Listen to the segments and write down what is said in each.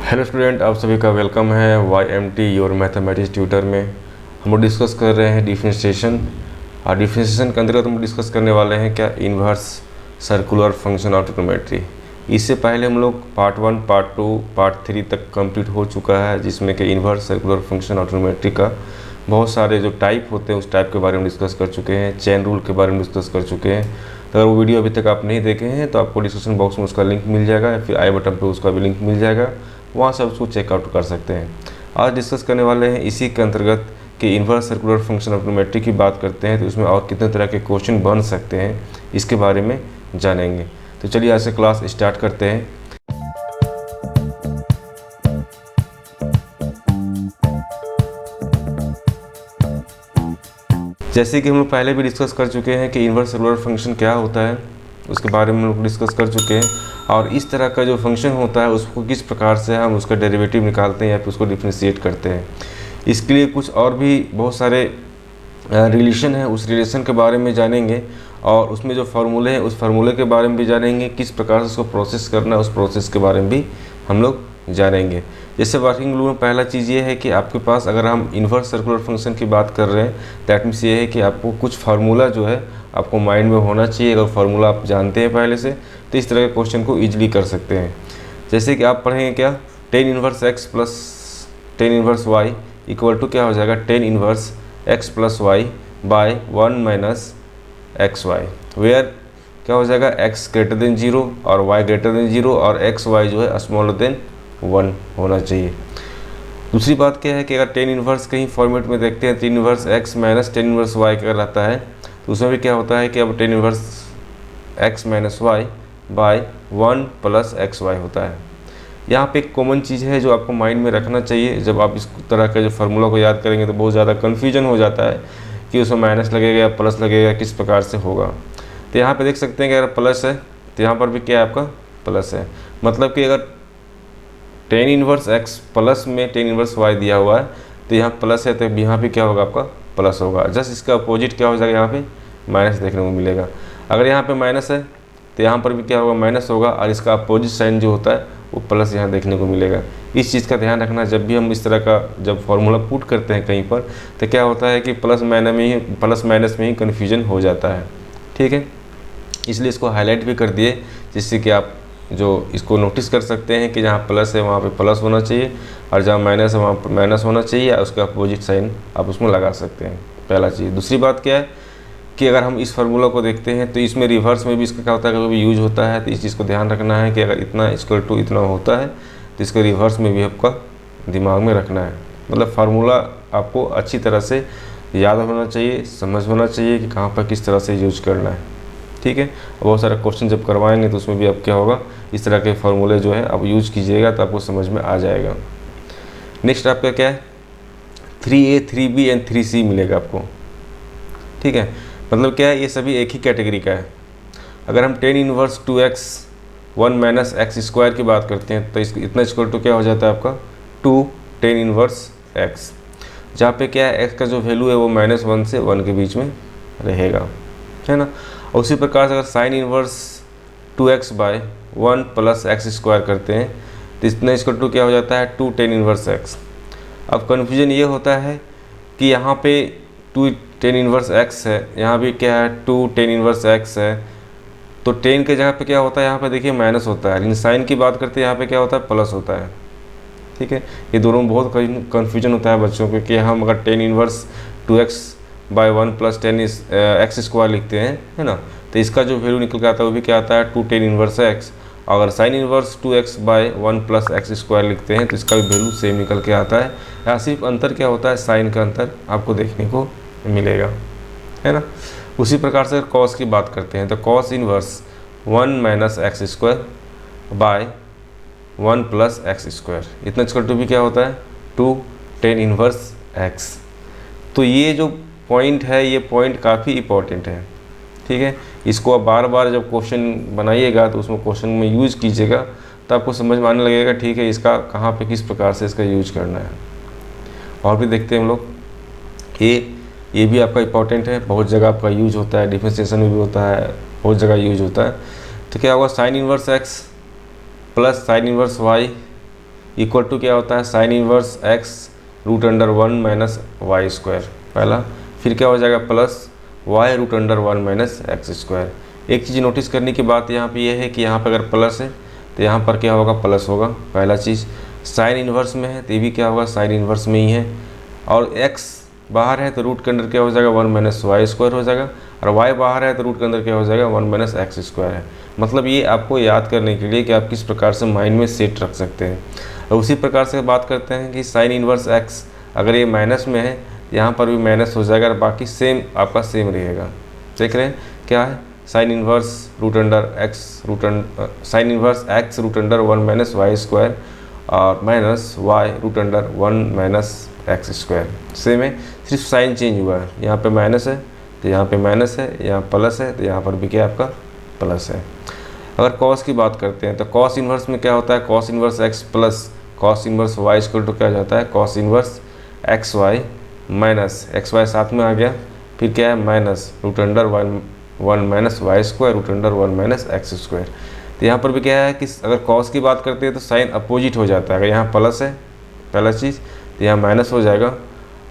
Hello student, आप सभी का वेलकम है YMT योर मैथमेटिक्स ट्यूटर में। हम लोग डिस्कस कर रहे हैं डिफरेंशिएशन। और डिफरेंशिएशन के अंतर्गत हम लोग डिस्कस करने वाले हैं क्या, inverse circular function of trigonometry. इससे पहले हम लोग पार्ट 1, पार्ट 2, पार्ट 3 तक कंप्लीट हो चुका है, जिसमें कि inverse circular function of trigonometry का बहुत सारे जो टाइप होते हैं उस टाइप के बारे में डिस्कस कर चुके हैं, चेन रूल के बारे में डिस्कस कर चुके हैं। तो अगर वो वीडियो अभी तक आप नहीं देखे हैं तो आपको डिस्क्रिप्शन बॉक्स में उसका लिंक मिल जाएगा, या फिर आई बटन पे उसका भी लिंक मिल जाएगा, वहाँ से उसको चेकआउट कर सकते हैं। आज डिस्कस करने वाले हैं इसी के अंतर्गत कि inverse circular function of trigonometry की बात करते हैं तो उसमें और कितने तरह के क्वेश्चन बन सकते हैं इसके बारे में जानेंगे। तो चलिए आज से क्लास स्टार्ट करते हैं। जैसे कि हम लोग पहले भी डिस्कस कर चुके हैं कि इन्वर्स सर्कुलर फंक्शन क्या होता है, उसके बारे में हम लोग डिस्कस कर चुके हैं। और इस तरह का जो फंक्शन होता है उसको किस प्रकार से हम उसका डेरिवेटिव निकालते हैं या फिर उसको डिफरेंशिएट करते हैं। इसके लिए कुछ और भी बहुत सारे रिलेशन है, उस रिलेशन के बारे में जानेंगे। और उसमें जो फार्मूले हैं उस फार्मूले के बारे में भी जानेंगे, किस प्रकार से उसको प्रोसेस करना है उस प्रोसेस के बारे में भी हम लोग जानेंगे। जैसे वर्किंग रूल में पहला चीज़ ये है कि आपके पास अगर हम इन्वर्स सर्कुलर फंक्शन की बात कर रहे हैं, दैट मीन्स ये है कि आपको कुछ फार्मूला जो है आपको माइंड में होना चाहिए। अगर फार्मूला आप जानते हैं पहले से तो इस तरह के क्वेश्चन को ईजिली कर सकते हैं। जैसे कि आप पढ़ेंगे क्या, tan inverse x plus tan inverse y equal to क्या हो जाएगा, tan inverse x plus y by 1 minus x y, where क्या हो जाएगा, एक्स ग्रेटर देन 0 और वाई ग्रेटर देन 0 और एक्स वाई जो है स्मॉलर देन 1 होना चाहिए। दूसरी बात क्या है कि अगर टेन इन्वर्स कहीं फॉर्मेट में देखते हैं, tan inverse x minus tan inverse y का रहता है तो उसमें भी क्या होता है कि अब tan inverse x minus y by 1 plus x y होता है। यहाँ पे एक कॉमन चीज़ है जो आपको माइंड में रखना चाहिए। जब आप इस तरह के जो फार्मूला को याद करेंगे तो बहुत ज़्यादा कन्फ्यूजन हो जाता है कि उसमें माइनस लगेगा या प्लस लगेगा, किस प्रकार से होगा। तो यहाँ पे देख सकते हैं कि अगर प्लस है तो यहाँ पर भी क्या है, आपका प्लस है। मतलब कि अगर टेन इन्वर्स एक्स प्लस में टेन इन्वर्स वाई दिया हुआ है तो यहाँ प्लस है तो यहाँ पे क्या होगा, आपका प्लस होगा। जस्ट इसका अपोजिट क्या हो जाएगा, यहाँ पे माइनस देखने को मिलेगा। अगर यहाँ पे माइनस है तो यहाँ पर भी क्या होगा, माइनस होगा, और इसका अपोजिट साइन जो होता है वो प्लस यहाँ देखने को मिलेगा। इस चीज़ का ध्यान रखना, जब भी हम इस तरह का जब फार्मूला पुट करते हैं कहीं पर तो क्या होता है कि प्लस माइनस में ही कन्फ्यूजन हो जाता है। ठीक है, इसलिए इसको हाईलाइट भी कर दिए जिससे कि आप जो इसको नोटिस कर सकते हैं कि जहाँ प्लस है वहाँ पे प्लस होना चाहिए और जहाँ माइनस है वहाँ पर माइनस होना चाहिए, या उसका अपोजिट साइन आप उसमें लगा सकते हैं, पहला चीज़। दूसरी बात क्या है कि अगर हम इस फार्मूला को देखते हैं तो इसमें रिवर्स में भी इसका क्या होता है, कभी यूज होता है। तो इस चीज़ को ध्यान रखना है कि अगर इतना इक्वल टू इतना होता है तो इसका रिवर्स में भी आपका दिमाग में रखना है। मतलब फार्मूला आपको अच्छी तरह से याद होना चाहिए, समझ होना चाहिए कि कहाँ पर किस तरह से यूज करना है। ठीक है, बहुत सारे क्वेश्चन जब करवाएंगे तो उसमें भी अब क्या होगा, इस तरह के फार्मूले जो है आप यूज कीजिएगा तो आपको समझ में आ जाएगा। नेक्स्ट आपका क्या है, 3A 3B एंड 3C मिलेगा आपको। ठीक है, मतलब क्या है, ये सभी एक ही कैटेगरी का है। अगर हम ten inverse 2x 1 minus x square की बात करते हैं तो इसको इतना इक्वल टू क्या हो जाता है, आपका 2 टेन इन्वर्स x, जहाँ पे क्या है x का जो वैल्यू है वो -1 से 1 के बीच में रहेगा, है ना। और उसी प्रकार से अगर sine inverse 2x by 1 plus x square करते हैं तो इतना इक्वल टू क्या हो जाता है, 2 टेन इन्वर्स x। अब कन्फ्यूजन ये होता है कि यहाँ पे 2 टेन इन्वर्स x है, यहाँ भी क्या है 2 टेन इन्वर्स x है, तो 10 के जगह पे क्या होता है, यहाँ पे देखिए माइनस होता है, लेकिन साइन की बात करते हैं यहाँ पे क्या होता है, प्लस होता है। ठीक है, ये दोनों में बहुत कन्फ्यूजन होता है बच्चों को कि हम अगर tan inverse 2x by 1 plus tan x square लिखते हैं, है ना, तो इसका जो वैल्यू निकल के आता है वो भी क्या आता है, 2 टेन इन्वर्स x। अगर sine inverse 2x by 1 plus x square लिखते हैं तो इसका भी वैल्यू सेम निकल के आता है। यहाँ सिर्फ अंतर क्या होता है, साइन का अंतर आपको देखने को मिलेगा, है ना। उसी प्रकार से कॉस की बात करते हैं तो cos inverse 1 minus x square by 1 plus x square, इतना इक्वल टू भी क्या होता है, 2 टेन इन्वर्स एक्स। तो ये जो पॉइंट है ये पॉइंट काफ़ी इंपॉर्टेंट है। ठीक है, इसको आप बार बार जब क्वेश्चन बनाइएगा तो उसमें क्वेश्चन में यूज कीजिएगा तो आपको समझ में आने लगेगा, ठीक है, इसका कहाँ पे किस प्रकार से इसका यूज करना है। और भी देखते हैं हम लोग, ये भी आपका इंपॉर्टेंट है, बहुत जगह आपका यूज होता है, डिफरेंशिएशन में भी होता है, बहुत जगह यूज होता है। तो क्या होगा, sine inverse x plus sine inverse y equal to क्या होता है sine inverse x root under 1 minus y square पहला, फिर क्या हो जाएगा plus y root under 1 minus x square. एक चीज़ नोटिस करने की बात यहाँ पे ये है कि यहाँ पे अगर प्लस है तो यहाँ पर क्या होगा प्लस होगा, पहला चीज़। साइन इन्वर्स में है तो ये भी क्या होगा साइन इन्वर्स में ही है, और x बाहर है तो रूट के अंदर क्या हो जाएगा 1 माइनस वाई स्क्वायर हो जाएगा, और y बाहर है तो रूट के अंदर क्या हो जाएगा 1 माइनस एक्स स्क्वायर है। मतलब ये आपको याद करने के लिए कि आप किस प्रकार से माइंड में सेट रख सकते हैं। और उसी प्रकार से बात करते हैं कि साइन इन्वर्स x अगर ये माइनस में है यहाँ पर भी माइनस हो जाएगा, और बाकी सेम आपका सेम रहेगा। देख रहे हैं क्या है sine inverse root under x sine inverse x root under 1 minus y square और minus y root under 1 minus x square same है, सिर्फ साइन चेंज हुआ है। यहाँ पे माइनस है तो यहाँ पे माइनस है, यहाँ प्लस है तो यहाँ पर भी क्या आपका प्लस है। अगर कॉस की बात करते हैं तो कॉस इन्वर्स में क्या होता है cos inverse x plus cos inverse y equal to क्या हो जाता है cos inverse x y minus x y साथ में आ गया, फिर क्या है minus root under 1 minus y square root under 1 minus x square. तो यहाँ पर भी क्या है कि अगर कॉस की बात करते हैं तो साइन अपोजिट हो जाता है, अगर यहाँ प्लस है पहला चीज़ तो यहाँ माइनस हो जाएगा,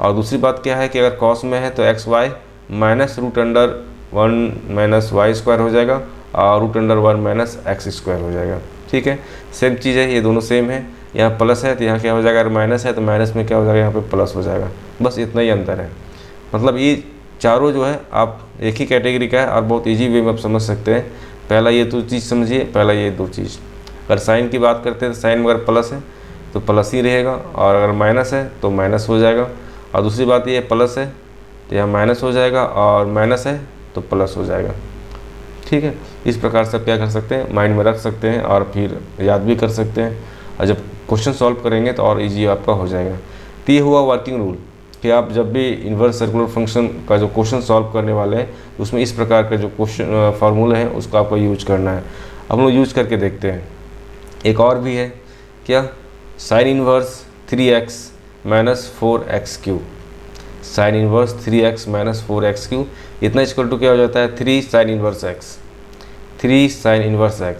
और दूसरी बात क्या है कि अगर कॉस में है तो x y minus root under 1 minus y square हो जाएगा और root under 1 minus x square हो जाएगा। ठीक है, सेम चीज़ है, ये दोनों सेम है। यहाँ प्लस है तो यहाँ क्या हो जाएगा, अगर माइनस है तो माइनस में क्या हो जाएगा यहाँ पे प्लस हो जाएगा, बस इतना ही अंतर है। मतलब ये चारों जो है आप एक ही कैटेगरी का है और बहुत इजी वे में आप समझ सकते हैं। पहला ये दो चीज़ समझिए, पहला ये दो चीज़। अगर साइन की बात करते हैं तो साइन में अगर प्लस है तो प्लस ही रहेगा, और अगर माइनस है तो माइनस हो जाएगा, और दूसरी बात ये प्लस है तो यहाँ माइनस हो जाएगा, और माइनस है तो प्लस हो जाएगा। ठीक है, इस प्रकार से आप क्या कर सकते हैं माइंड में रख सकते हैं और फिर याद भी कर सकते हैं, और जब क्वेश्चन सॉल्व करेंगे तो और इजी आपका हो जाएगा। तो ये हुआ वर्किंग रूल कि आप जब भी इन्वर्स सर्कुलर फंक्शन का जो क्वेश्चन सॉल्व करने वाले हैं उसमें इस प्रकार का जो क्वेश्चन फार्मूला है उसको आपको यूज करना है। अब हम लोग यूज करके देखते हैं। एक और भी है क्या, sign inverse 3x minus 4x Q, sign inverse 3x minus 4x Q इतना इक्वल टू क्या हो जाता है 3 sign inverse x, 3 sign inverse x,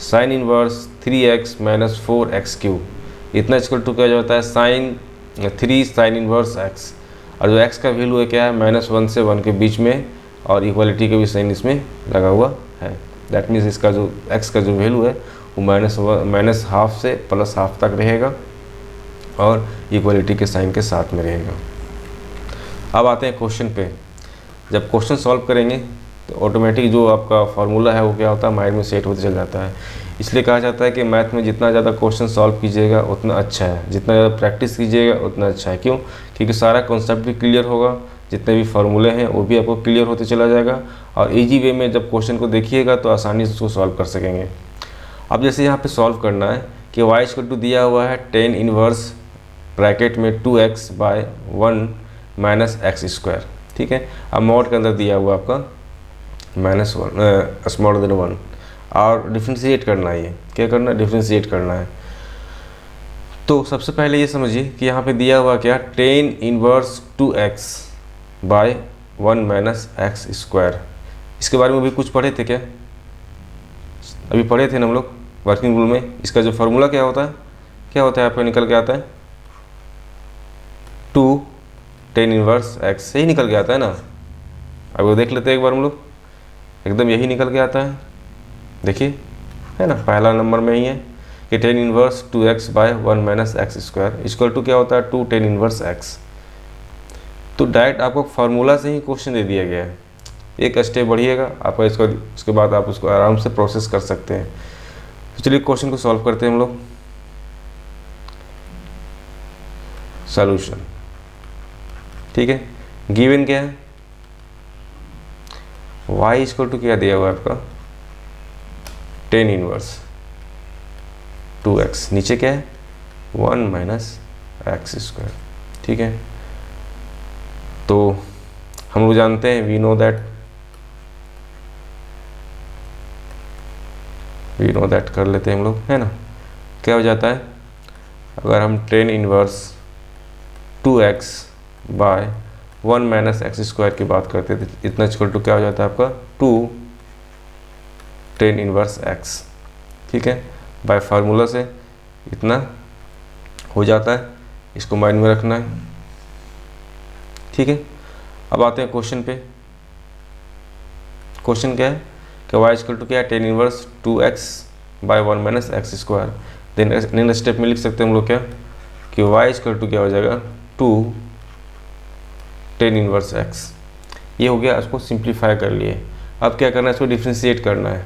sign inverse 3x minus 4x Q इतना इक्वल टू क्या हो जाता है साइन 3 साइन इन्वर्स x, और जो x का वैल्यू है क्या है -1 से 1 के बीच में, और इक्वालिटी का भी साइन इसमें लगा हुआ है। दैट मीन्स इसका जो x का जो वैल्यू है वो माइनस हाफ से प्लस हाफ तक रहेगा और इक्वालिटी के साइन के साथ में रहेगा। अब आते हैं क्वेश्चन पे। जब क्वेश्चन सॉल्व करेंगे तो ऑटोमेटिक जो आपका फार्मूला है वो क्या होता है माइंड में सेट होते चल जाता है। इसलिए कहा जाता है कि मैथ में जितना ज़्यादा क्वेश्चन सॉल्व कीजिएगा उतना अच्छा है, जितना ज़्यादा प्रैक्टिस कीजिएगा उतना अच्छा है। क्यों? क्योंकि सारा कॉन्सेप्ट भी क्लियर होगा, जितने भी फार्मूले हैं वो भी आपको क्लियर होते चला जाएगा, और ईजी वे में जब क्वेश्चन को देखिएगा तो आसानी से उसको सॉल्व कर सकेंगे। अब जैसे यहाँ पे सॉल्व करना है कि वाई इक्वल टू दिया हुआ है tan इनवर्स ब्रैकेट में 2x by 1 minus x square. ठीक है, अब मॉड के अंदर दिया हुआ आपका -1 स्मॉलर देन 1, और डिफ्रेंशिएट करना है। ये क्या करना है, डिफ्रेंशिएट करना है। तो सबसे पहले ये समझिए कि यहाँ पे दिया हुआ क्या, tan inverse 2x by 1 minus x square. इसके बारे में भी कुछ पढ़े थे क्या, अभी पढ़े थे ना हम लोग वर्किंग रूल में। इसका जो फार्मूला क्या होता है आपको निकल के आता है 2 tan इनवर्स x से ही निकल के आता है ना। अब वो देख लेते हैं एक बार हम लोग, एकदम यही निकल के आता है। देखिए है ना, पहला नंबर में ही है कि tan inverse 2x by 1 minus x square equal to क्या होता है 2 tan इनवर्स x। तो डायरेक्ट आपको फार्मूला से ही क्वेश्चन दे दिया गया है। एक स्टेप बढ़िएगा आपका इसको, उसके बाद आप उसको आराम से प्रोसेस कर सकते हैं। तो चलिए क्वेश्चन को सॉल्व करते हैं हम लोग। सॉल्यूशन, ठीक है, गिवन क्या है, y इक्वल टू क्या दिया हुआ है आपका tan इनवर्स 2x, नीचे क्या है 1 माइनस एक्स स्क्वायर। ठीक है, तो हम लोग जानते हैं वी नो दैट कर लेते हैं हम लोग, है ना। क्या हो जाता है, अगर हम tan inverse 2x by 1 minus x square की बात करते थे, इतना इक्वल टू क्या हो जाता है आपका 2 tan इनवर्स x। ठीक है, बाय फार्मूला से इतना हो जाता है, इसको माइंड में रखना है। ठीक है, अब आते हैं क्वेश्चन पे। क्वेश्चन क्या है कि y इक्वल टू क्या है, tan inverse 2x by 1 minus x square. Then next step में लिख सकते हैं हम लोग क्या कि y इक्वल टू क्या हो जाएगा, 2 टेन इनवर्स x। ये हो गया, इसको सिंप्लीफाई कर लिए। अब क्या करना है, इसको डिफ्रेंशिएट करना है,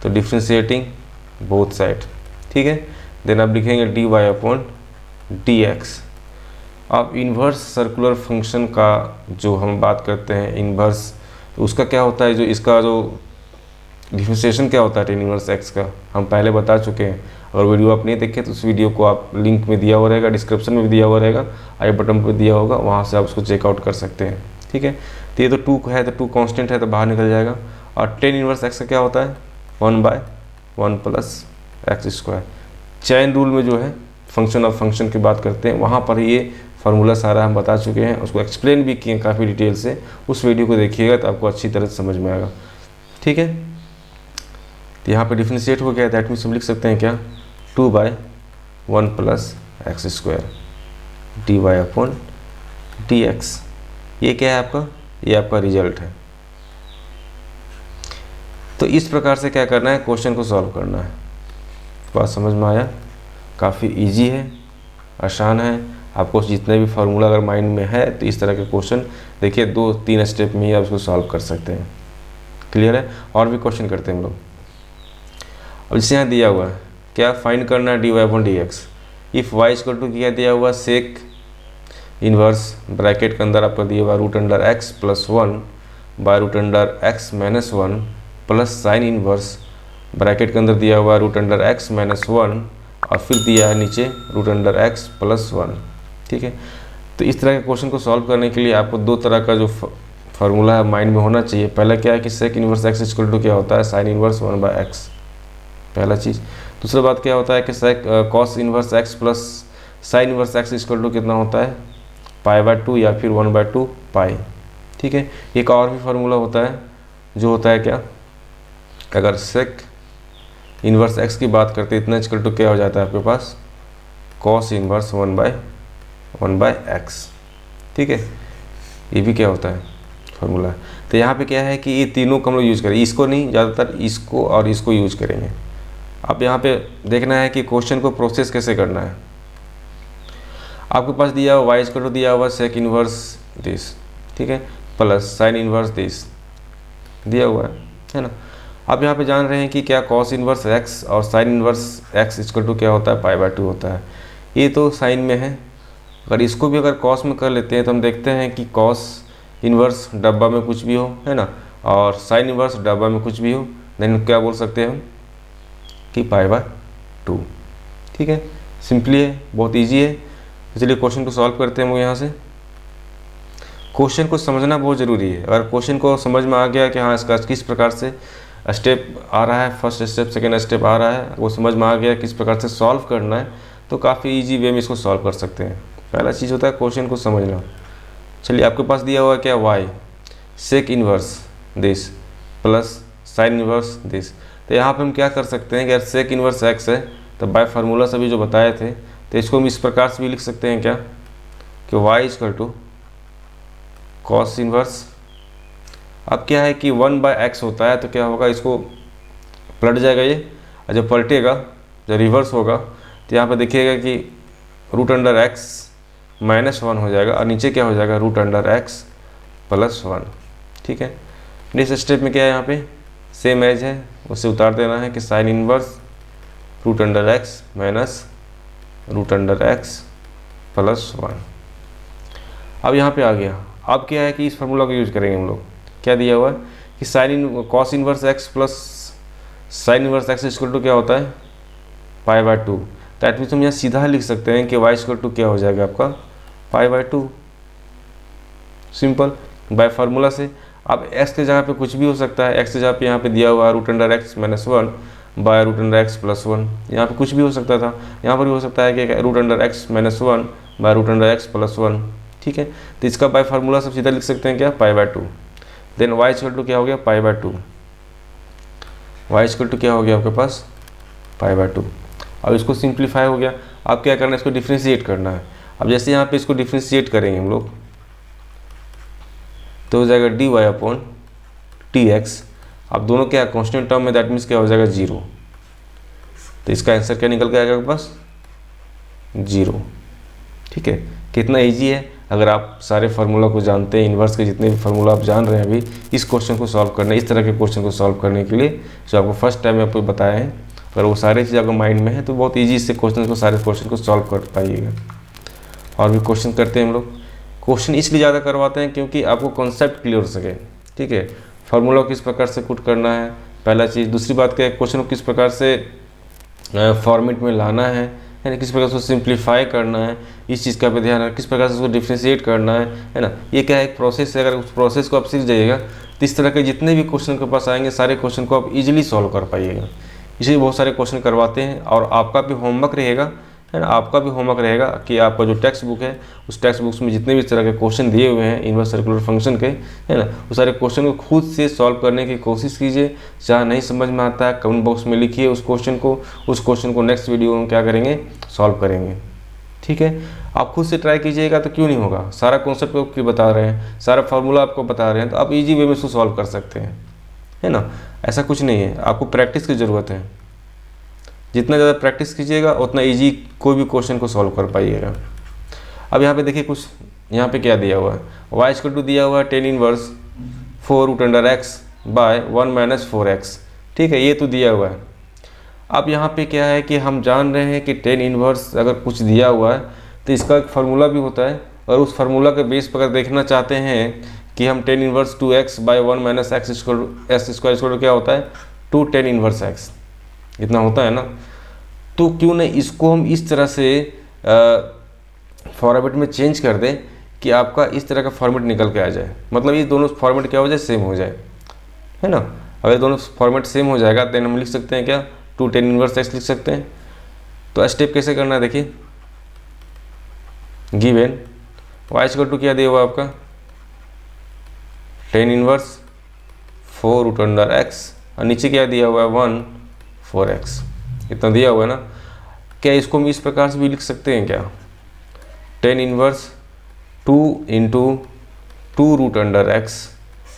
तो डिफ्रेंशिएटिंग बोथ साइड। ठीक है, देन अब लिखेंगे dy अपॉन dx। अब इन्वर्स सर्कुलर फंक्शन का जो हम बात करते हैं इन्वर्स, तो उसका क्या होता है, जो इसका जो डिफ्रेंशिएशन क्या होता है टेन इनवर्स x का, हम पहले बता चुके हैं। अगर वीडियो आप नहीं देखे तो उस वीडियो को आप लिंक में दिया हुआ रहेगा, डिस्क्रिप्शन में भी दिया हुआ रहेगा, आई बटन पर दिया होगा, वहाँ से आप उसको चेकआउट कर सकते हैं। ठीक है, तो ये तो 2 है, तो 2 कांस्टेंट है तो बाहर निकल जाएगा। और टेन इनवर्स x का क्या होता है, 1/1 plus x square. Chain rule में जो है फंक्शन ऑफ फंक्शन की बात करते हैं, वहाँ पर ये फार्मूला सारा हम बता चुके हैं, उसको एक्सप्लेन भी किए काफ़ी डिटेल से। उस वीडियो को देखिएगा तो आपको अच्छी तरह से समझ में आएगा। ठीक है, तो यहाँ पे डिफ्रेंशिएट हो गया, दैट मीन्स हम लिख सकते हैं क्या, 2/1 plus x square dy upon dx। ये क्या है आपका, ये आपका रिजल्ट है। तो इस प्रकार से क्या करना है, क्वेश्चन को सॉल्व करना है। बात समझ में आया, काफ़ी इजी है, आसान है। आपको जितने भी फार्मूला अगर माइंड में है तो इस तरह के क्वेश्चन देखिए 2-3 स्टेप में ही आप उसको सॉल्व कर सकते हैं। क्लियर है, और भी क्वेश्चन करते हैं हम लोग। अब जैसे यहाँ दिया हुआ है क्या, फाइंड करना है dy upon dx। If y equal to क्या दिया हुआ, सेक इन्वर्स ब्रैकेट के अंदर आपका दिया हुआ √x plus 1 by √x minus 1 plus sine inverse bracket के अंदर दिया हुआ √x माइनस 1 और फिर दिया है नीचे √x प्लस 1। ठीक है, तो इस तरह के क्वेश्चन को सॉल्व करने के लिए आपको 2 तरह का जो फार्मूला है माइंड में होना चाहिए। पहला क्या है कि sec inverse x equal to क्या होता है, साइन इन्वर्स 1/x, पहला चीज़। दूसरा बात क्या होता है कि sec cos inverse x plus sine inverse x equal to कितना होता है, π/2 या फिर 1/2 पाई। ठीक है, एक और भी फार्मूला होता है जो होता है क्या, अगर सेक इन्वर्स x की बात करते हैं, इतना इक्वल टू क्या हो जाता है आपके पास, कॉस इन्वर्स 1/x। ठीक है, ये भी क्या होता है फार्मूला। तो यहाँ पे क्या है कि ये तीनों को हम लोग यूज़ करें, इसको नहीं, ज़्यादातर इसको और इसको यूज़ करेंगे। अब यहाँ पे देखना है कि क्वेश्चन को प्रोसेस कैसे करना है। आपके पास दिया हुआ y इक्वल टू दिया हुआ सेक इन्वर्स दिस, ठीक है, प्लस साइन इन्वर्स दिस दिया हुआ है ना। अब यहाँ पे जान रहे हैं कि क्या कॉस इन्वर्स x और sine inverse x equal to क्या होता है, π/2 होता है। ये तो साइन में है, अगर इसको भी अगर कॉस में कर लेते हैं तो हम देखते हैं कि कॉस इन्वर्स डब्बा में कुछ भी हो, है ना, और साइन इन्वर्स डब्बा में कुछ भी हो, देन क्या बोल सकते हैं हम कि π/2। ठीक है, सिंपली है, बहुत इजी है। चलिए क्वेश्चन को सॉल्व करते हैं हम यहाँ से। क्वेश्चन को समझना बहुत ज़रूरी है। अगर क्वेश्चन को समझ में आ गया कि हाँ इसका किस प्रकार से स्टेप आ रहा है, फर्स्ट स्टेप सेकेंड स्टेप आ रहा है, वो समझ में आ गया किस प्रकार से सॉल्व करना है, तो काफ़ी इजी वे में इसको सॉल्व कर सकते हैं। पहला चीज़ होता है क्वेश्चन को समझना। चलिए आपके पास दिया हुआ क्या, y sec inverse this plus sine inverse this. तो यहाँ पे हम क्या कर सकते हैं कि अगर सेक इन्वर्स x है तो बाय फार्मूला सभी जो बताए थे, तो इसको हम इस प्रकार से भी लिख सकते हैं क्या कि y equal to cos inverse. अब क्या है कि 1/x होता है तो क्या होगा, इसको पलट जाएगा ये, और जब पलटेगा, जब रिवर्स होगा तो यहाँ पे देखिएगा कि √x माइनस 1 हो जाएगा और नीचे क्या हो जाएगा, √x प्लस 1। ठीक है, नेक्स्ट स्टेप में क्या है, यहाँ पे सेम एज है, उसे उतार देना है कि sign inverse √x minus √x plus 1। अब यहाँ पे आ गया। अब क्या है कि इस फार्मूला को यूज करेंगे हम लोग। क्या दिया हुआ है कि cos inverse x plus sine inverse x equal to क्या होता है, π/2। दैट मीन्स हम यहाँ सीधा लिख सकते हैं कि y इक्वल टू क्या हो जाएगा आपका, π/2। सिंपल, बाय फार्मूला से। अब x के जगह पे कुछ भी हो सकता है, x के जगह पे यहाँ पे दिया हुआ √x minus 1 by √x plus 1, यहाँ पे कुछ भी हो सकता था, यहाँ पर भी हो सकता है कि √x minus 1 by √x plus 1। ठीक है, तो इसका बाय फार्मूला सब सीधा लिख सकते हैं क्या, π/2। देन y इक्वल टू क्या हो गया, π/2। y इक्वल टू क्या हो गया आपके पास, π/2। अब इसको सिंप्लीफाई हो गया। आप क्या करना है, इसको डिफ्रेंशिएट करना है। अब जैसे यहाँ पे इसको डिफ्रेंशिएट करेंगे हम लोग तो हो जाएगा dy अपॉन dx। अब दोनों क्या कांस्टेंट टर्म में, दैट मीन्स क्या हो जाएगा 0। तो इसका आंसर क्या निकल के आएगा आपके पास 0। ठीक है, कितना ईजी है। अगर आप सारे फार्मूला को जानते हैं, इन्वर्स के जितने भी फार्मूला आप जान रहे हैं अभी, इस क्वेश्चन को सॉल्व करने, इस तरह के क्वेश्चन को सॉल्व करने के लिए जो आपको फर्स्ट टाइम में आपको बताया है, अगर वो सारी चीज़ आपको माइंड में है तो बहुत ईजी से क्वेश्चन को, सारे क्वेश्चन को सॉल्व कर पाइएगा। और भी क्वेश्चन करते हैं हम लोग। क्वेश्चन इसलिए ज़्यादा करवाते हैं क्योंकि आपको कॉन्सेप्ट क्लियर हो सके। ठीक है, फार्मूला किस प्रकार से पुट करना है, पहला चीज़। दूसरी बात क्या है, क्वेश्चन को किस प्रकार से फॉर्मेट में लाना है, यानी किस प्रकार से उसको सिंप्लीफाई करना है, इस चीज़ का भी ध्यान है। किस प्रकार से उसको डिफ्रेंशिएट करना है ना। ये क्या है, एक प्रोसेस है। अगर उस प्रोसेस को आप सीख जाइएगा तो इस तरह के जितने भी क्वेश्चन के पास आएंगे, सारे क्वेश्चन को आप इजीली सॉल्व कर पाइएगा। इसलिए बहुत सारे क्वेश्चन करवाते हैं। और आपका भी होमवर्क रहेगा, है ना, आपका भी होमवर्क रहेगा कि आपका जो टेक्स्ट बुक है, उस टेक्स्ट बुक्स में जितने भी इस तरह के क्वेश्चन दिए हुए हैं इनवर्स सर्कुलर फंक्शन के, है ना, उस सारे क्वेश्चन को खुद से सॉल्व करने की कोशिश कीजिए। जहाँ नहीं समझ में आता है कमेंट बॉक्स में लिखिए उस क्वेश्चन को नेक्स्ट वीडियो में क्या करेंगे, सॉल्व करेंगे। ठीक है, आप खुद से ट्राई कीजिएगा तो क्यों नहीं होगा। सारा कॉन्सेप्ट आपको बता रहे हैं, सारा फार्मूला आपको बता रहे हैं, तो आप ईजी वे में उसको सॉल्व कर सकते हैं, है ना। ऐसा कुछ नहीं है, आपको प्रैक्टिस की ज़रूरत है। जितना ज़्यादा प्रैक्टिस कीजिएगा उतना इजी कोई भी क्वेश्चन को सॉल्व कर पाइएगा। अब यहाँ पे देखिए कुछ यहाँ पे क्या दिया हुआ है, y दिया हुआ है tan inverse 4√x bye 1 - 4x। ठीक है, ये तो दिया हुआ है। अब यहाँ पे क्या है कि हम जान रहे हैं कि tan इनवर्स अगर कुछ दिया हुआ है तो इसका एक फार्मूला भी होता है, और उस फार्मूला के बेस पर अगर देखना चाहते हैं कि हम tan inverse 2x by 1 - x² क्या होता है 2 tan इनवर्स x, इतना होता है ना। तो क्यों नहीं इसको हम इस तरह से फॉर्मेट में चेंज कर दें कि आपका इस तरह का फॉर्मेट निकल के आ जाए। मतलब ये दोनों फॉर्मेट क्या हो जाए, सेम हो जाए, है ना। अगर दोनों फॉर्मेट सेम हो जाएगा तो हम लिख सकते हैं क्या 2 tan इनवर्स x लिख सकते हैं। तो स्टेप कैसे करना है देखिए, गिवन y क्या दिया हुआ आपका tan इनवर्स 4√x और नीचे क्या दिया हुआ है 1 4x, इतना दिया हुआ है ना। क्या इसको हम इस प्रकार से भी लिख सकते हैं क्या, tan इनवर्स 2 × 2√x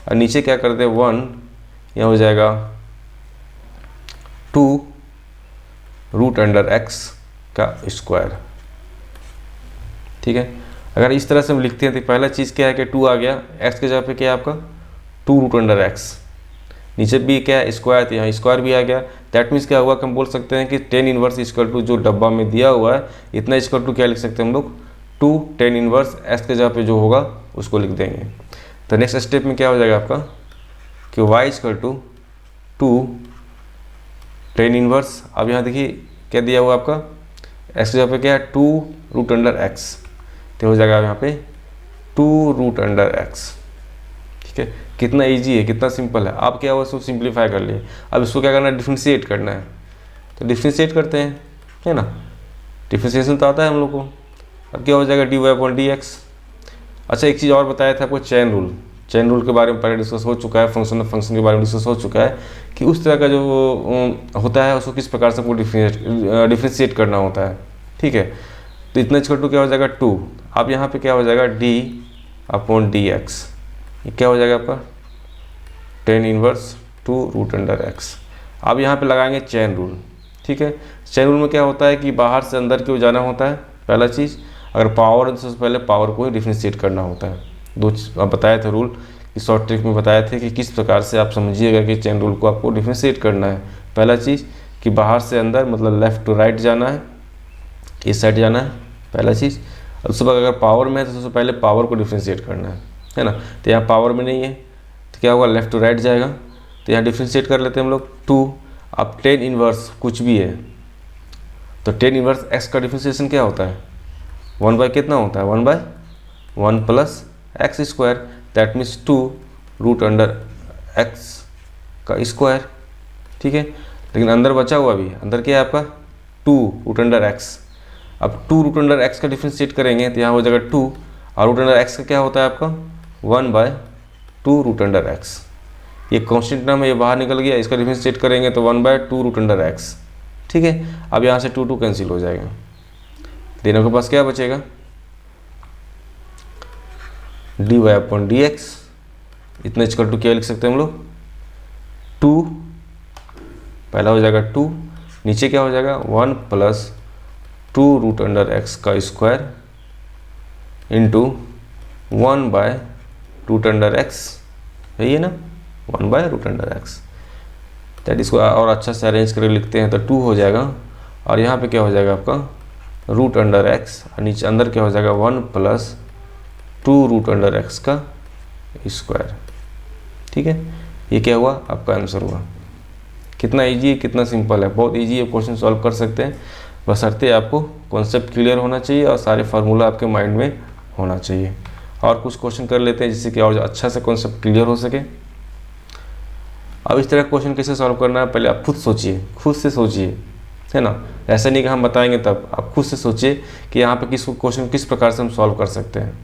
और नीचे क्या करते हैं 1, यह हो जाएगा 2√x का स्क्वायर। ठीक है, अगर इस तरह से हम लिखते हैं तो पहला चीज़ क्या है कि 2 आ गया, x के जगह पे क्या है आपका 2√x, नीचे भी क्या है स्क्वायर, तो यहाँ स्क्वायर भी आ गया। दैट मीन्स क्या हुआ कि हम बोल सकते हैं कि tan इनवर्स इक्वल टू जो डब्बा में दिया हुआ है इतना इक्वल टू क्या लिख सकते हैं हम लोग 2 tan इनवर्स x के जगह पे जो होगा उसको लिख देंगे। तो नेक्स्ट स्टेप में क्या हो जाएगा आपका कि y = 2 tan इनवर्स। अब यहाँ देखिए क्या दिया हुआ आपका x के जगह पे क्या है 2√x, तो हो जाएगा यहाँ पे 2√x। ठीक है, कितना इजी है, कितना सिंपल है। आप क्या हुआ उसको सिंप्लीफाई कर लिए। अब इसको क्या करना है, डिफ्रेंशिएट करना है। तो डिफ्रेंशिएट करते हैं, है ना, डिफ्रेंशिएशन तो आता है हम लोग को। अब क्या हो जाएगा dy/dx। अच्छा, एक चीज़ और बताया था आपको, चेन रूल के बारे में पहले डिस्कस हो चुका है, फंक्शन के बारे में डिस्कस हो चुका है कि उस तरह का जो होता है उसको किस प्रकार से आपको डिफ्रेंशिएट करना होता है। ठीक है, तो इतना इक्वल टू क्या हो जाएगा 2। अब यहाँ पे क्या हो जाएगा d/dx, ये क्या हो जाएगा आपका tan इनवर्स 2√x। अब यहाँ पे लगाएंगे चेन रूल। ठीक है, चेन रूल में क्या होता है कि बाहर से अंदर क्यों जाना होता है, पहला चीज़ अगर पावर है तो सबसे पहले पावर को ही डिफ्रेंशिएट करना होता है। दो आप बताए थे रूल, कि शॉर्ट ट्रिक में बताए थे कि किस प्रकार से आप समझिएगा कि चेन रूल को आपको डिफ्रेंशिएट करना है। पहला चीज़ कि बाहर से अंदर मतलब लेफ़्ट टू राइट जाना है, इस साइड जाना है, पहला चीज़। और उसके बाद अगर पावर में है तो सबसे पहले पावर को डिफ्रेंशिएट करना है ना। तो यहाँ पावर में नहीं है तो क्या होगा, लेफ़्ट टू राइट जाएगा। तो यहाँ डिफ्रेंशिएट कर लेते हैं हम लोग 2। अब tan इनवर्स कुछ भी है तो tan इनवर्स x का डिफ्रेंशिएशन क्या होता है 1 बाय कितना होता है 1/1 + x², दैट मीन्स 2√x का स्क्वायर। ठीक है, लेकिन अंदर बचा हुआ भी, अंदर क्या है आपका 2√x। अब 2√x का डिफ्रेंशिएट करेंगे तो यहाँ हो जाएगा 2, और √x का क्या होता है आपका 1/2√x। ये कांस्टेंट टर्म है, ये बाहर निकल गया, इसका डिफ्रेंशिएट करेंगे तो 1/2√x। ठीक है, अब यहाँ से 2 कैंसिल हो जाएगा। देने के पास क्या बचेगा, dy अपॉन dx, इतना इक्वल टू क्या लिख सकते हैं हम लोग, 2, पहला हो जाएगा 2, नीचे क्या हो जाएगा 1 प्लस 2 रूट अंडर एक्स का square into 1 by root under x, यही है ना, 1 by root under x. That इसको और अच्छा से अरेंज करके लिखते हैं तो 2 हो जाएगा, और यहाँ पे क्या हो जाएगा आपका रूट अंडर एक्स, और नीचे अंदर क्या हो जाएगा 1 प्लस 2 रूट अंडर एक्स का स्क्वायर। ठीक है, ये क्या हुआ आपका आंसर हुआ। कितना इजी है, कितना सिंपल है, बहुत इजी है, क्वेश्चन सॉल्व कर सकते हैं, बशर्ते आपको कॉन्सेप्ट क्लियर होना चाहिए और सारे फार्मूला आपके माइंड में होना चाहिए। और कुछ क्वेश्चन कर लेते हैं जिससे कि और अच्छा से कॉन्सेप्ट क्लियर हो सके। अब इस तरह क्वेश्चन कैसे सॉल्व करना है, पहले आप खुद सोचिए, खुद से सोचिए, है ना, ऐसा नहीं कि हम बताएंगे तब, आप खुद से सोचिए कि यहाँ पे किस क्वेश्चन किस प्रकार से हम सॉल्व कर सकते हैं।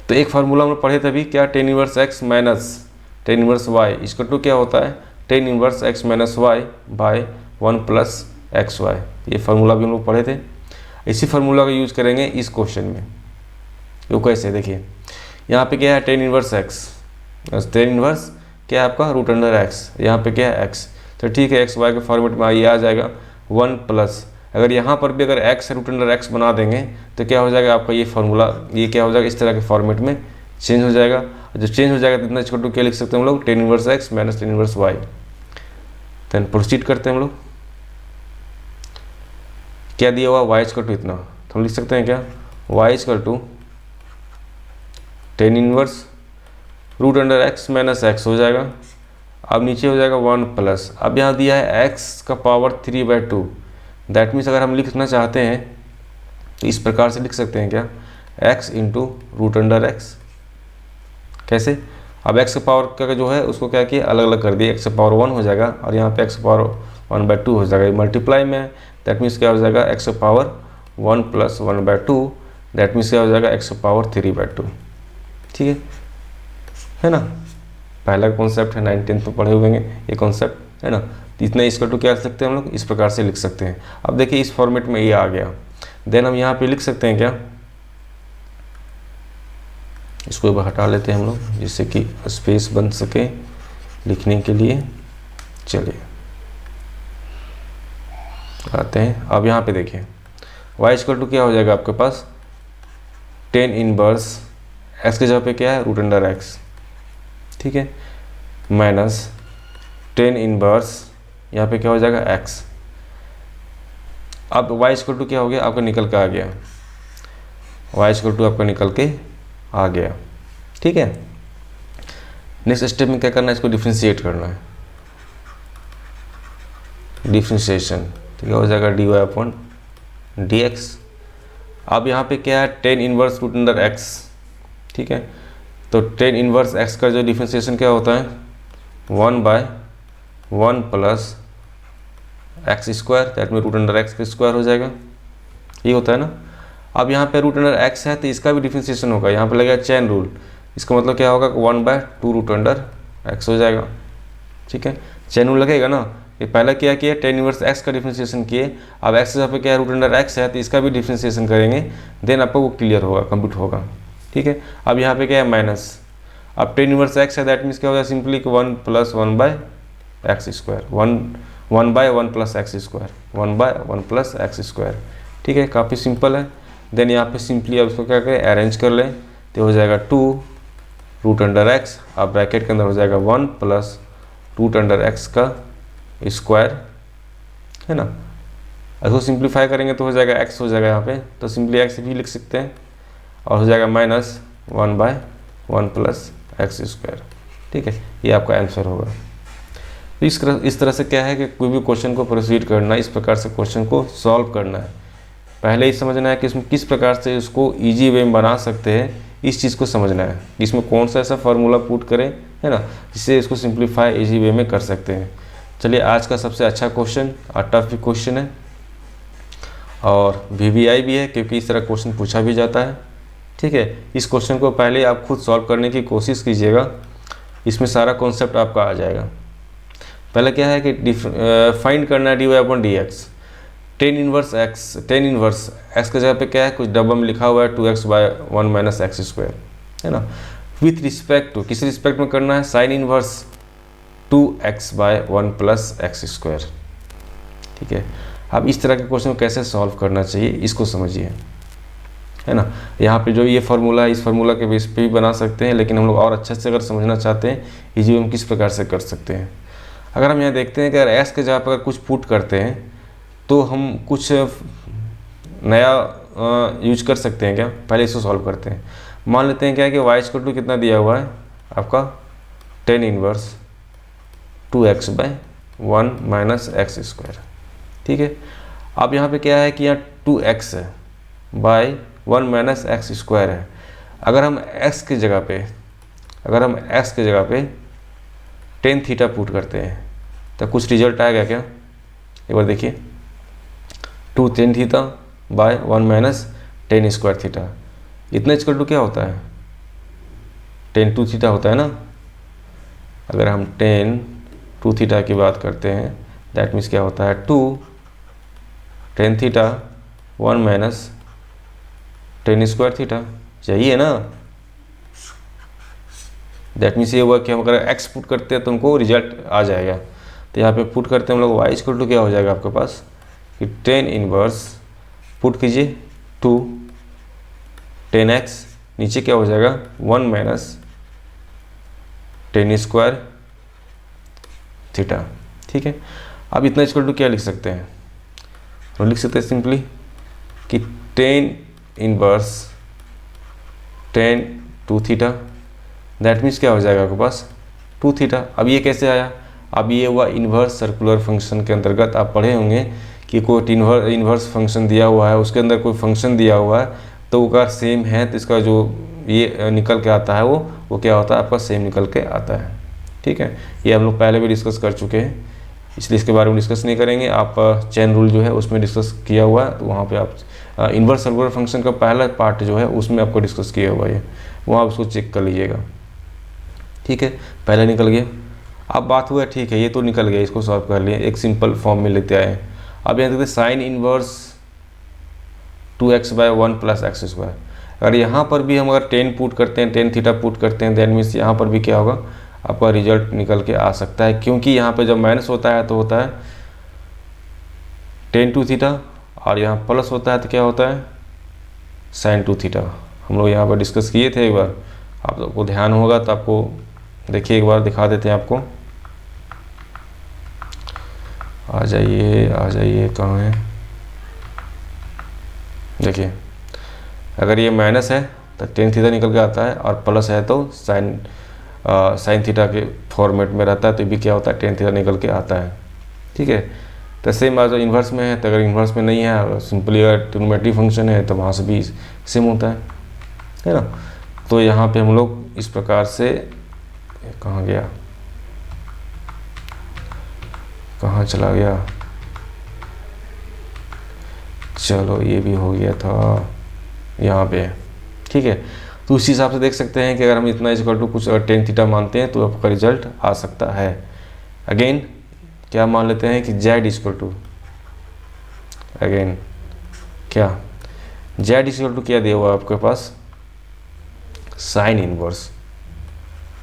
तो एक फार्मूला हम पढ़े तभी क्या, tan inverse x minus tan inverse y इसका टू क्या होता है, tan inverse x minus y by 1 plus x y. ये फार्मूला भी हम लोग पढ़े थे। इसी फार्मूला का यूज करेंगे इस क्वेश्चन में। वो कैसे, देखिए यहाँ पे क्या है tan inverse x, tan inverse क्या है आपका रूट अंडर एक्स, यहाँ पे क्या है एक्स, तो ठीक है एक्स वाई के फॉर्मेट में ये आ जाएगा 1 प्लस, अगर यहाँ पर भी अगर एक्स रूट अंडर एक्स बना देंगे तो क्या हो जाएगा आपका ये फार्मूला, ये क्या हो जाएगा इस तरह के फॉर्मेट में चेंज हो जाएगा। जब चेंज हो जाएगा तो इतना इक्वल टू क्या लिख सकते हैं हम लोग, tan inverse x minus tan inverse y. Then proceed करते हैं हम लोग, क्या दिया हुआ वाई इक्वल टू इतना, तो हम लिख सकते हैं क्या, y equal to tan inverse root under x minus x हो जाएगा। अब नीचे हो जाएगा 1 प्लस, अब यहाँ दिया है एक्स का पावर 3/2, दैट मीन्स अगर हम लिखना चाहते हैं तो इस प्रकार से लिख सकते हैं क्या, x into root under x. कैसे, अब एक्स का पावर का जो है उसको क्या किया अलग अलग कर दिया, एक्स का पावर 1 हो जाएगा और यहाँ पे एक्स का पावर 1/2 हो जाएगा, ये मल्टीप्लाई में है, दैट मीन्स क्या हो जाएगा एक्स का पावर 1 प्लस 1/2, दैट मीन्स क्या हो जाएगा एक्स का पावर 3/2। ठीक है ना, पहला कॉन्सेप्ट है 9th में पढ़े हुए हैं ये कॉन्सेप्ट, है ना, तो इतना इसका टू क्या लिख सकते हैं हम लोग, इस प्रकार से लिख सकते हैं। अब देखिए इस फॉर्मेट में ये आ गया, देन हम यहाँ पे लिख सकते हैं क्या, इसको एक बार हटा लेते हैं हम लोग जिससे कि स्पेस बन सके लिखने के लिए। चलिए आते हैं, अब यहाँ पे देखिए y इक्वल टू क्या हो जाएगा आपके पास, टेन इनवर्स x के जगह पे क्या है रूट अंडर एक्स, ठीक है, माइनस टेन इनवर्स यहाँ पे क्या हो जाएगा x। अब y इक्वल टू क्या हो गया आपका निकल के आ गया, y इक्वल टू आपका निकल के आ गया। ठीक है, नेक्स्ट स्टेप में क्या करना है, इसको डिफ्रेंशिएट करना है, डिफ्रेंशिएशन, तो क्या हो जाएगा dy अपॉन dx। अब यहाँ पे क्या है tan inverse root under x, ठीक है, तो टेन इनवर्स x का जो डिफ्रेंशिएशन क्या होता है 1/1 प्लस एक्स स्क्वायर, दैट में रूट अंडर एक्स का स्क्वायर हो जाएगा, ये होता है ना। अब यहाँ पे रूट अंडर एक्स है तो इसका भी डिफ्रेंशिएशन होगा, यहाँ पे लगेगा चेन रूल, इसका मतलब क्या होगा 1/2 रूट अंडर एक्स हो जाएगा। ठीक है, चेन रूल लगेगा ना, ये पहला क्या किया टेन इनवर्स एक्स का डिफ्रेंशिएशन किए, अब एक्स यहाँ पे क्या है रूट अंडर एक्स है तो इसका भी डिफ्रेंशिएशन करेंगे, देन आपको वो क्लियर होगा, कंप्लीट होगा। ठीक है, अब यहाँ पे क्या है माइनस, अब टेन इनवर्स एक्स है दैट मीन्स क्या होगा simply 1 plus 1/x square, 1/1 plus x square, 1/1 plus x square. ठीक है, काफ़ी सिंपल है। देन यहाँ पे सिंपली अब इसको क्या करें अरेंज कर लें, तो हो जाएगा 2 रूट अंडर एक्स, अब ब्रैकेट के अंदर हो जाएगा 1 प्लस रूट अंडर एक्स का स्क्वायर, है ना। इसको सिंप्लीफाई करेंगे तो हो जाएगा x हो जाएगा यहाँ पे, तो सिंपली x भी लिख सकते हैं, और हो जाएगा माइनस 1/1 प्लस एक्स स्क्वायर। ठीक है, ये आपका आंसर होगा। तो इस तरह से क्या है कि कोई भी क्वेश्चन को प्रोसीड करना, इस प्रकार से क्वेश्चन को सॉल्व करना है। पहले ही समझना है कि इसमें किस प्रकार से इसको ईजी वे में बना सकते हैं, इस चीज़ को समझना है कि इसमें कौन सा ऐसा फार्मूला पुट करें, है ना, जिससे इसको सिंप्लीफाई ईजी वे में कर सकते हैं। चलिए आज का सबसे अच्छा क्वेश्चन और टफ भी क्वेश्चन है, और VVI भी है क्योंकि इस तरह क्वेश्चन पूछा भी जाता है। ठीक है, इस क्वेश्चन को पहले आप खुद सॉल्व करने की कोशिश कीजिएगा, इसमें सारा कॉन्सेप्ट आपका आ जाएगा। पहले क्या है कि फाइंड करना है dy upon dx, ten inverse x के जगह पे क्या है, कुछ डब्बा में लिखा हुआ है 2x/1 माइनस एक्स स्क्वायर, है ना। विथ रिस्पेक्ट टू, किस रिस्पेक्ट में करना है, sine inverse 2x/1 plus x square, ठीक है। अब इस तरह के क्वेश्चन को कैसे सॉल्व करना चाहिए इसको समझिए, है ना। यहाँ पे जो ये फार्मूला है, इस फार्मूला के बेस पे भी बना सकते हैं, लेकिन हम लोग और अच्छे से अगर समझना चाहते हैं इजी हम किस प्रकार से कर सकते हैं। अगर हम यहाँ देखते हैं कि अगर एस के जगह पर अगर कुछ पुट करते हैं तो हम कुछ नया यूज कर सकते हैं क्या, पहले इसको सॉल्व करते हैं। मान लेते हैं क्या कि y इक्वल टू कितना दिया हुआ है आपका, tan inverse 2x/1 minus x square, ठीक है। अब यहाँ पे क्या है कि यहाँ 2x है बाय 1 माइनस एक्स स्क्वायर है। अगर हम x की जगह पे टेन थीटा पुट करते हैं तो कुछ रिजल्ट आएगा क्या, एक बार देखिए। 2 tan theta by 1 minus ten square theta, इतना इक्वल टू क्या होता है, टेन 2 थीटा होता है ना। अगर हम टेन 2 थीटा की बात करते हैं दैट मीन्स क्या होता है, 2 tan theta 1 minus ten square theta, यही है ना। दैट मीन्स ये हुआ कि हम अगर x पुट करते हैं तो हमको रिजल्ट आ जाएगा। तो यहाँ पे पुट करते हैं हम लोग y इक्वल टू क्या हो जाएगा आपके पास कि टेन इनवर्स पुट कीजिए 2 10x, नीचे क्या हो जाएगा 1 माइनस टेन स्क्वायर थीटा, ठीक है। अब इतना इक्वल टू क्या लिख सकते हैं, हम लिख सकते हैं सिंपली कि tan inverse tan 2 theta, that means क्या हो जाएगा आपके पास 2 थीटा। अब ये कैसे आया, अब ये हुआ इन्वर्स सर्कुलर फंक्शन के अंतर्गत। आप पढ़े होंगे कि कोई इन्वर्स फंक्शन दिया हुआ है, उसके अंदर कोई फंक्शन दिया हुआ है तो वो अगर सेम है तो इसका जो ये निकल के आता है वो क्या होता है आपका सेम निकल के आता है, ठीक है। ये हम लोग पहले भी डिस्कस कर चुके हैं, इसलिए इसके बारे में डिस्कस नहीं करेंगे। आप चेन रूल जो है उसमें डिस्कस किया हुआ है, तो वहाँ पे आप इन्वर्स सर्कुलर फंक्शन का पहला पार्ट जो है उसमें आपको डिस्कस किया हुआ है, वहाँ आप उसको चेक कर लीजिएगा, ठीक है। पहले निकल गया। अब बात हुआ ठीक है ये तो निकल गया, इसको सॉल्व कर लिए, एक सिंपल फॉर्म में लेते आए। अब यहाँ देखते हैं sine inverse 2x/1 plus x square. अगर यहाँ पर भी हम अगर 10 पुट करते हैं, 10 थीटा पुट करते हैं, दैट मीन्स यहाँ पर भी क्या होगा आपका रिजल्ट निकल के आ सकता है, क्योंकि यहाँ पे जब माइनस होता है तो होता है टेन 2 थीटा और यहाँ प्लस होता है तो क्या होता है साइन 2 थीटा। हम लोग यहाँ पर डिस्कस किए थे एक बार, आप लोग को ध्यान होगा तो आपको देखिए एक बार दिखा देते हैं आपको। आ जाइए कहाँ है, देखिए अगर ये माइनस है तो टेन थीटा निकल के आता है और प्लस है तो साइन थीटा के फॉर्मेट में रहता है, तो भी क्या होता है टेन थीटा निकल के आता है, ठीक है। तो सेम आज इन्वर्स में है, तो अगर इन्वर्स में नहीं है सिंपली अगर ट्रिग्नोमेट्री फंक्शन है तो वहाँ से भी सेम होता है ना। तो यहाँ पे हम लोग इस प्रकार से, कहाँ गया, कहाँ चला गया, चलो ये भी हो गया था यहाँ पे, ठीक है। तो उसी हिसाब से देख सकते हैं कि अगर हम इतना इक्वल टू कुछ अगर टेन थीटा मानते हैं तो आपका रिजल्ट आ सकता है। अगेन क्या मान लेते हैं कि जेड इक्वल टू, अगेन क्या जेड इक्वल टू क्या दिया हुआ आपके पास साइन इनवर्स,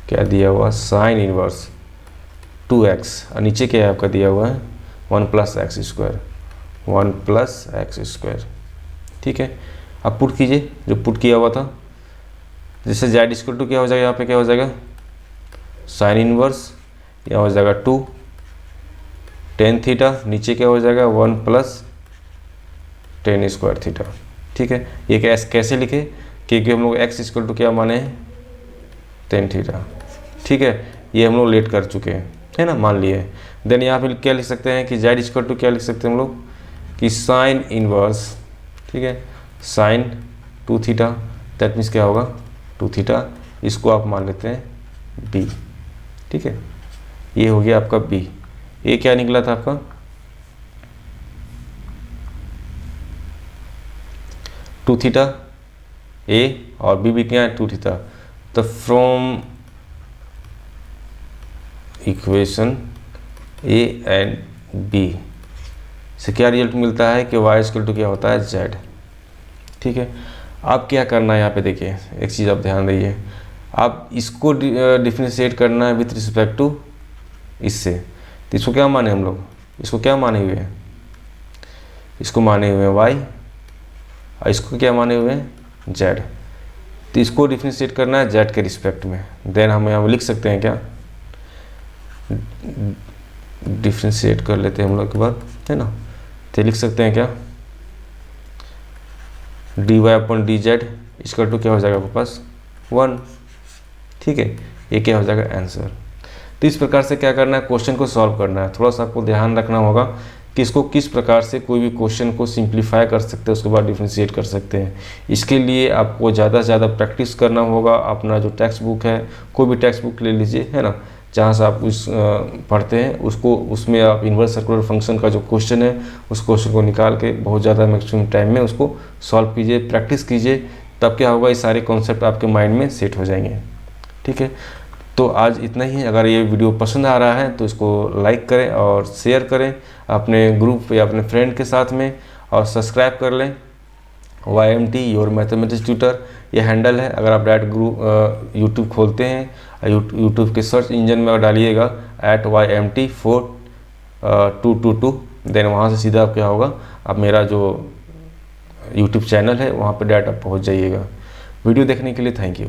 क्या दिया हुआ साइन इनवर्स 2x और नीचे क्या है आपका दिया हुआ है 1 plus x square, 1 plus x square, ठीक है। अब पुट कीजिए जो पुट किया हुआ था, जैसे जेड इक्वल टू क्या हो जाएगा यहाँ पे क्या हो जाएगा साइन इनवर्स, यहाँ हो जाएगा 2 टेन थीटा, नीचे क्या हो जाएगा 1 प्लस टेन स्क्वायर थीटा, ठीक है। ये कैसे लिखे क्योंकि हम लोग x इक्वल टू क्या माने टेन थीटा, ठीक है। ये हम लोग लेट कर चुके हैं, है ना, मान लिए। देन यहाँ पे क्या लिख सकते हैं कि z इक्वल टू क्या लिख सकते हैं हम लोग कि साइन इनवर्स, ठीक है, साइन 2 थीटा, दैट मीन्स क्या होगा 2 थीटा, इसको आप मान लेते हैं b, ठीक है। ये हो गया आपका b। ये क्या निकला था आपका 2 थीटा a और b भी क्या है 2 थीटा। तो from equation a and b इससे क्या रिजल्ट मिलता है कि y इक्वल टू क्या होता है z। ठीक है, अब क्या करना है यहाँ पे देखिए, एक चीज़ आप ध्यान दीजिए, आप इसको डिफ्रेंशिएट करना है विथ रिस्पेक्ट टू इससे। तो इसको क्या माने हम लोग, इसको क्या माने हुए हैं, इसको माने हुए हैं y और इसको क्या माने हुए हैं z। तो इसको डिफ्रेंशिएट करना है z के रिस्पेक्ट में। देन हम यहाँ लिख सकते हैं क्या, डिफ्रेंशिएट कर लेते हैं हम लोग के बाद, है ना। तो लिख सकते हैं क्या, dy अपॉन डी जेड इसका टू क्या हो जाएगा आपके पास 1। ठीक है, ये क्या हो जाएगा आंसर। तो इस प्रकार से क्या करना है, क्वेश्चन को सॉल्व करना है। थोड़ा सा आपको ध्यान रखना होगा कि इसको किस प्रकार से कोई भी क्वेश्चन को सिंप्लीफाई कर सकते हैं, उसके बाद डिफ्रेंशिएट कर सकते हैं। इसके लिए आपको ज़्यादा से ज़्यादा प्रैक्टिस करना होगा। अपना जो टेक्स्ट बुक है, कोई भी टेक्स्ट बुक ले लीजिए, है ना, जहाँ से आप उस पढ़ते हैं उसको, उसमें आप इन्वर्स सर्कुलर फंक्शन का जो क्वेश्चन है उस क्वेश्चन को निकाल के बहुत ज़्यादा मैक्सिमम टाइम में उसको सॉल्व कीजिए, प्रैक्टिस कीजिए। तब क्या होगा, ये सारे कॉन्सेप्ट आपके माइंड में सेट हो जाएंगे। ठीक है, तो आज इतना ही। अगर ये वीडियो पसंद आ रहा है तो इसको लाइक करें और शेयर करें अपने ग्रुप या अपने फ्रेंड के साथ में, और सब्सक्राइब कर लें। YMT योर मैथमेटिक्स ट्यूटर ये हैंडल है। अगर आप डायरेक्ट ग्रुप यूट्यूब खोलते हैं, यूट्यूब के सर्च इंजन में डालिएगा @YMT4222, देन वहाँ से सीधा आप क्या होगा, आप मेरा जो यूट्यूब चैनल है वहाँ पर डायरेक्ट आप पहुँच जाइएगा। वीडियो देखने के लिए थैंक यू।